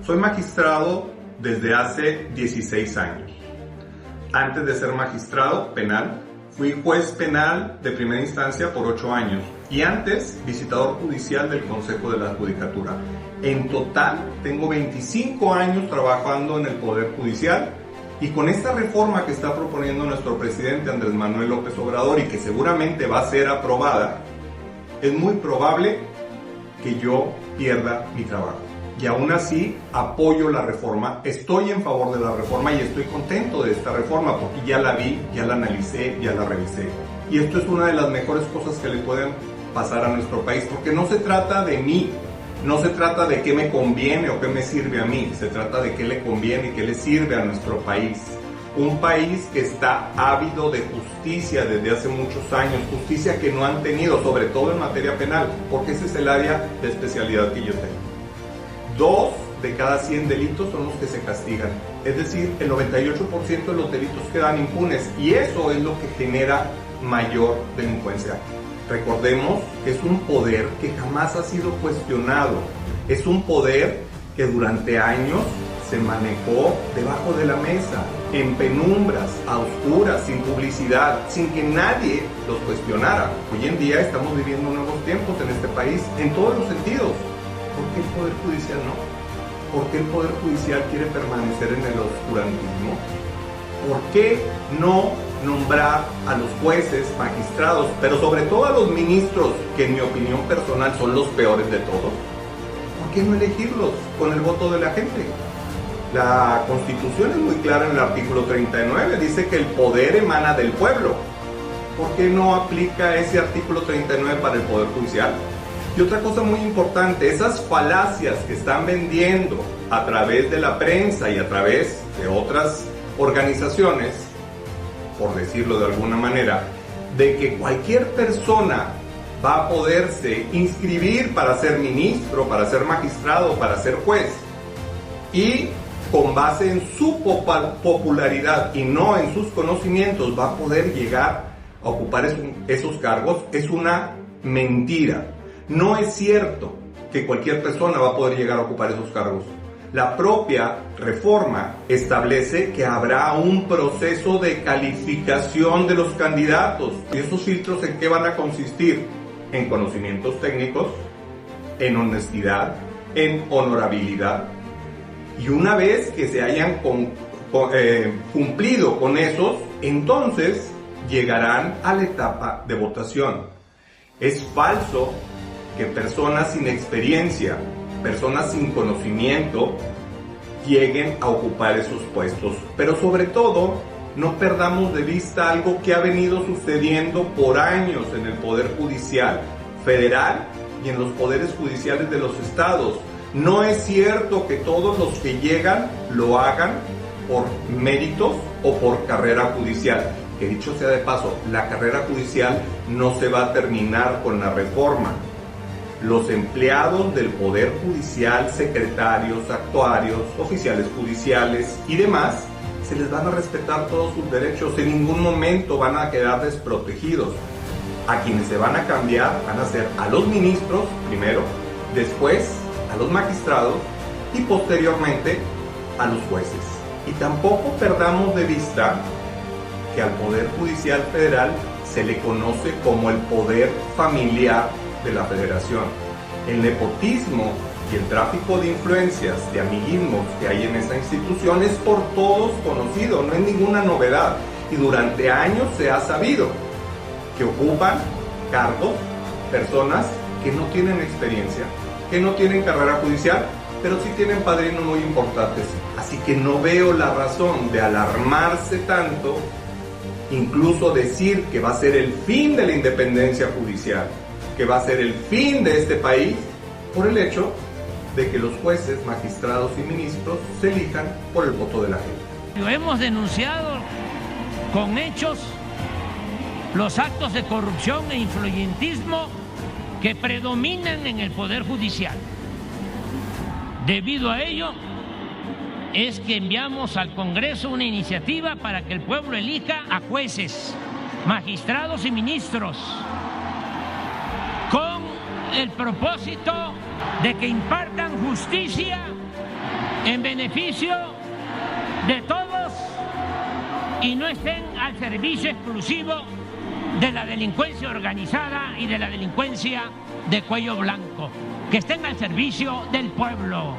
Soy magistrado desde hace 16 años. Antes de ser magistrado penal, fui juez penal de primera instancia por 8 años y antes visitador judicial del Consejo de la Judicatura. En total tengo 25 años trabajando en el Poder Judicial y con esta reforma que está proponiendo nuestro presidente Andrés Manuel López Obrador y que seguramente va a ser aprobada, es muy probable que yo pierda mi trabajo. Y aún así apoyo la reforma, estoy en favor de la reforma y estoy contento de esta reforma porque ya la vi, ya la analicé, ya la revisé. Y esto es una de las mejores cosas que le pueden pasar a nuestro país porque no se trata de mí, no se trata de qué me conviene o qué me sirve a mí, se trata de qué le conviene y qué le sirve a nuestro país. Un país que está ávido de justicia desde hace muchos años, justicia que no han tenido, sobre todo en materia penal, porque ese es el área de especialidad que yo tengo. 2 de cada 100 delitos son los que se castigan, es decir, el 98% de los delitos quedan impunes y eso es lo que genera mayor delincuencia. Recordemos que es un poder que jamás ha sido cuestionado, es un poder que durante años se manejó debajo de la mesa, en penumbras, a oscuras, sin publicidad, sin que nadie los cuestionara. Hoy en día estamos viviendo nuevos tiempos en este país, en todos los sentidos. ¿Por qué el Poder Judicial no? ¿Por qué el Poder Judicial quiere permanecer en el oscurantismo? ¿Por qué no nombrar a los jueces, magistrados, pero sobre todo a los ministros, que en mi opinión personal son los peores de todos? ¿Por qué no elegirlos con el voto de la gente? La Constitución es muy clara en el artículo 39, dice que el poder emana del pueblo. ¿Por qué no aplica ese artículo 39 para el Poder Judicial? Y otra cosa muy importante, esas falacias que están vendiendo a través de la prensa y a través de otras organizaciones, por decirlo de alguna manera, de que cualquier persona va a poderse inscribir para ser ministro, para ser magistrado, para ser juez, y con base en su popularidad y no en sus conocimientos va a poder llegar a ocupar esos cargos, es una mentira. No es cierto que cualquier persona va a poder llegar a ocupar esos cargos. La propia reforma establece que habrá un proceso de calificación de los candidatos. ¿Y esos filtros en qué van a consistir? En conocimientos técnicos, en honestidad, en honorabilidad. Y una vez que se hayan cumplido con esos, entonces llegarán a la etapa de votación. Es falso que personas sin experiencia, personas sin conocimiento, lleguen a ocupar esos puestos. Pero sobre todo, no perdamos de vista algo que ha venido sucediendo por años en el Poder Judicial Federal y en los poderes judiciales de los estados. No es cierto que todos los que llegan lo hagan por méritos o por carrera judicial. Que dicho sea de paso, la carrera judicial no se va a terminar con la reforma. Los empleados del Poder Judicial, secretarios, actuarios, oficiales judiciales y demás, se les van a respetar todos sus derechos, en ningún momento van a quedar desprotegidos. A quienes se van a cambiar van a ser a los ministros primero, después a los magistrados y posteriormente a los jueces. Y tampoco perdamos de vista que al Poder Judicial Federal se le conoce como el poder familiar de la Federación. El nepotismo y el tráfico de influencias, de amiguismos que hay en esta institución es por todos conocido, no es ninguna novedad. Y durante años se ha sabido que ocupan cargos personas que no tienen experiencia, que no tienen carrera judicial, pero sí tienen padrinos muy importantes. Así que no veo la razón de alarmarse tanto, incluso decir que va a ser el fin de la independencia judicial, que va a ser el fin de este país, por el hecho de que los jueces, magistrados y ministros se elijan por el voto de la gente. Lo hemos denunciado con hechos los actos de corrupción e influyentismo que predominan en el Poder Judicial. Debido a ello, es que enviamos al Congreso una iniciativa para que el pueblo elija a jueces, magistrados y ministros, con el propósito de que impartan justicia en beneficio de todos y no estén al servicio exclusivo de la delincuencia organizada y de la delincuencia de cuello blanco, que estén al servicio del pueblo.